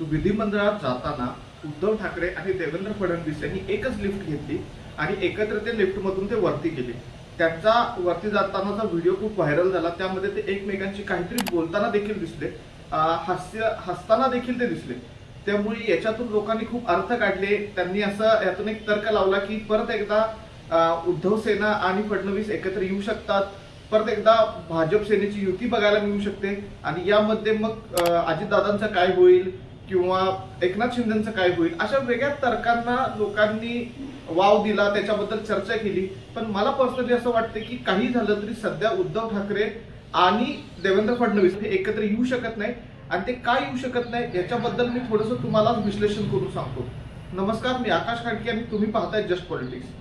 तो विधिमंडळात जाताना उद्धव ठाकरे आणि देवेंद्र फडणवीस यांनी एकच लिफ्ट घेतली आणि एकत्र ते लिफ्टमधून ते वरती गेले। त्यांचा वरती जातानाचा व्हिडिओ खूप व्हायरल झाला। त्यामध्ये ते एकमेकांशी काहीतरी बोलताना देखील दिसले, हसताना देखील ते दिसले। त्यामुळे याच्यातून लोकांनी खूप अर्थ काढले। त्यांनी असं यातून एक तर्क लावला की परत एकदा उद्धव सेना आणि फडणवीस एकत्र येऊ शकतात, परत एकदा भाजप सेनेची युती बघायला मिळू शकते आणि यामध्ये मग अजितदादांचं काय होईल किंवा एकनाथ शिंदेंचं काय होईल, अशा वेगळ्या तर्कांना लोकांनी वाव दिला, त्याच्याबद्दल चर्चा केली। पण मला पर्सनली असं वाटतं की काही झालं तरी सध्या उद्धव ठाकरे आणि देवेंद्र फडणवीस हे एकत्र येऊ शकत नाही आणि ते काय येऊ शकत नाही याच्याबद्दल मी थोडंसं तुम्हाला विश्लेषण करून सांगतो। नमस्कार, मी आकाश खाडके आणि तुम्ही पाहताय जस्ट पॉलिटिक्स।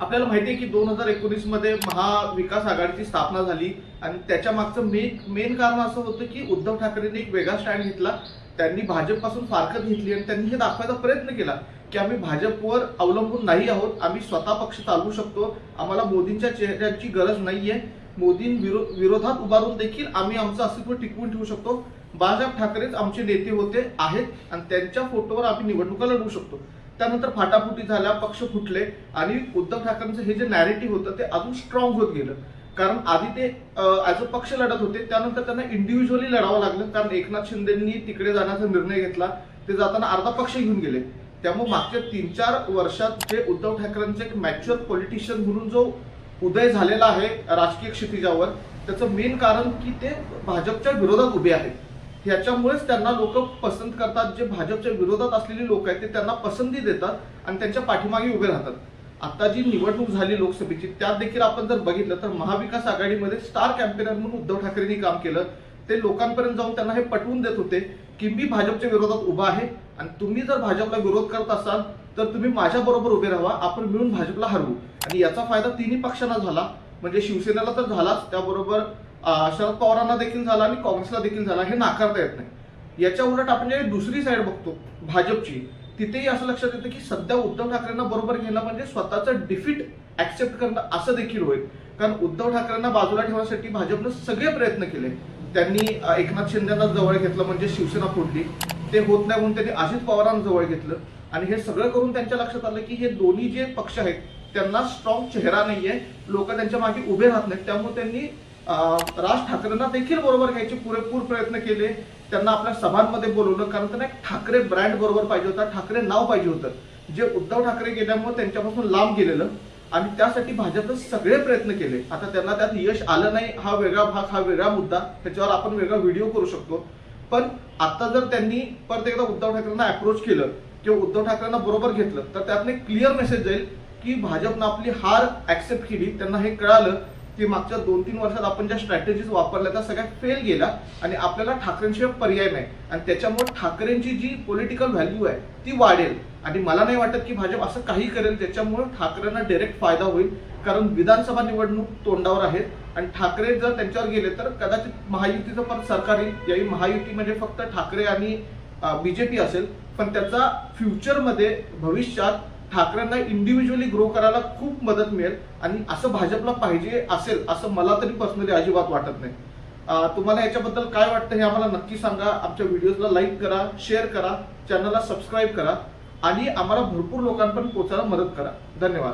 आपल्याला माहिती आहे की 2019 मध्ये महाविकास आघाडीची स्थापना झाली आणि त्याच्या मागचं मेन कारण असं होतं की उद्धव ठाकरेंनी एक वेगळा स्टँड घेतला। त्यांनी भाजपपासून फारकत घेतली आणि त्यांनी हे दाखवायचा प्रयत्न केला की आम्ही भाजपवर अवलंबून नाही आहोत, आम्ही स्वतः पक्ष चालवू शकतो, आम्हाला मोदींच्या चेहऱ्याची गरज नाहीये, मोदींविरोधात उभारून देखील आम्ही आमचं अस्तित्व टिकवून ठेवू शकतो। बाळासाहेब ठाकरेच आमचे नेते होते आहेत आणि त्यांच्या फोटोवर आम्ही निवडणुका लढवू शकतो। त्यानंतर फाटाफुटी झाल्या, पक्ष फुटले आणि उद्धव ठाकरेंचं हे जे नॅरेटिव्ह होतं ते अजून स्ट्रॉंग होत गेलं। कारण आधी ते ऍज अ पक्ष लढत होते, त्यानंतर त्यांना इंडिव्हिज्युअली लढावं लागलं कारण एकनाथ शिंदेंनी तिकडे जाण्याचा निर्णय घेतला, ते जाताना अर्धा पक्ष घेऊन गेले। त्यामुळे मागच्या 3-4 वर्षात जे उद्धव ठाकरेंचे एक मॅच्युअर पॉलिटिशियन म्हणून जो उदय झालेला आहे राजकीय क्षितिजावर, त्याचं मेन कारण की ते भाजपच्या विरोधात उभे आहेत। याच्यामुळेच त्यांना लोक पसंत करतात। जे भाजपच्या विरोधात असलेले लोक आहेत ते त्यांना पसंती देतात आणि त्यांच्या पाठीमागे उभे राहतात। आता जी निवडणूक झाली लोकसभेची, त्यात देखील आपण जर बघितलं तर महाविकास आघाडीमध्ये स्टार कॅम्पेनर म्हणून उद्धव ठाकरेंनी काम केलं। ते लोकांपर्यंत जाऊन त्यांना हे पटवून देत होते की मी भाजपच्या विरोधात उभा आहे आणि तुम्ही जर भाजपला विरोध करत असाल तर तुम्ही माझ्या बरोबर उभे राहा, आपण मिळून भाजपला हरवू। आणि याचा फायदा तिन्ही पक्षांना झाला, म्हणजे शिवसेनेला तर झालाच, त्याबरोबर शरद पवारांना देखील झाला आणि काँग्रेसला देखील झाला, हे नाकारता येत नाही। याच्या उलट आपण जे दुसरी साईड बघतो भाजपची, तिथेही असं लक्षात येतं की सध्या उद्धव ठाकरेंना बरोबर घेणं म्हणजे स्वतःचं डिफीट ऍक्सेप्ट करणं असं देखील होईल। कारण उद्धव ठाकरेंना बाजूला ठेवण्यासाठी भाजपनं सगळे प्रयत्न केले। त्यांनी एकनाथ शिंदेंना जवळ घेतलं म्हणजे शिवसेना फुटली, ते होत नाही म्हणून त्यांनी अजित पवारांना जवळ घेतलं आणि हे सगळं करून त्यांच्या लक्षात आलं की हे दोन्ही जे पक्ष आहेत त्यांना स्ट्रॉंग चेहरा नाहीये, लोक त्यांच्या मागे उभे राहत नाहीत। त्यामुळे त्यांनी राज ठाकरेंना देखील बरोबर घ्यायचे पुरेपूर प्रयत्न केले। त्यांना आपल्या सभांमध्ये बोलवलं कारण त्यांना एक ठाकरे ब्रँड बरोबर पाहिजे होता, ठाकरे नाव पाहिजे होतं, जे उद्धव ठाकरे गेल्यामुळे त्यांच्यापासून लांब गेलेलं आणि त्यासाठी भाजपने सगळे प्रयत्न केले। आता त्यांना त्यात यश आलं नाही, हा वेगळा भाग, हा वेगळा मुद्दा, त्याच्यावर आपण वेगळा व्हिडिओ करू शकतो। पण आता जर त्यांनी परत एकदा उद्धव ठाकरेंना अप्रोच केलं किंवा उद्धव ठाकरेंना बरोबर घेतलं तर त्यातून एक क्लिअर मेसेज जाईल की भाजपनं आपली हार ऍक्सेप्ट केली। त्यांना हे कळालं की मागच्या 2-3 वर्षात आपण ज्या स्ट्रॅटेजीज वापरल्या त्या सगळ्या फेल गेल्या आणि आपल्याला ठाकरेंशिवाय पर्याय नाही आणि त्याच्यामुळे ठाकरेंची जी पॉलिटिकल व्हॅल्यू आहे ती वाढेल। आणि मला नाही वाटत की भाजप असं काही करेल ज्याच्यामुळे ठाकरेंना डायरेक्ट फायदा होईल, कारण विधानसभा निवडणूक तोंडावर आहेत आणि ठाकरे जर त्यांच्यावर गेले तर कदाचित महायुतीचं परत सरकार येईल। याही महायुती म्हणजे फक्त ठाकरे आणि बीजेपी असेल, पण त्याचा फ्युचरमध्ये भविष्यात ठाकरेंना इंडिव्हिज्युअली ग्रो करायला खूप मदत मिळेल आणि असं भाजपला पाहिजे असेल असं मला तरी पर्सनली अजिबात वाटत नाही। तुम्हाला याच्याबद्दल काय वाटतं हे आम्हाला नक्की सांगा। आमच्या व्हिडिओजला लाईक करा, शेअर करा, चॅनलला सबस्क्राईब करा आणि आम्हाला भरपूर लोकांपर्यंत पोहोचायला मदत करा। धन्यवाद।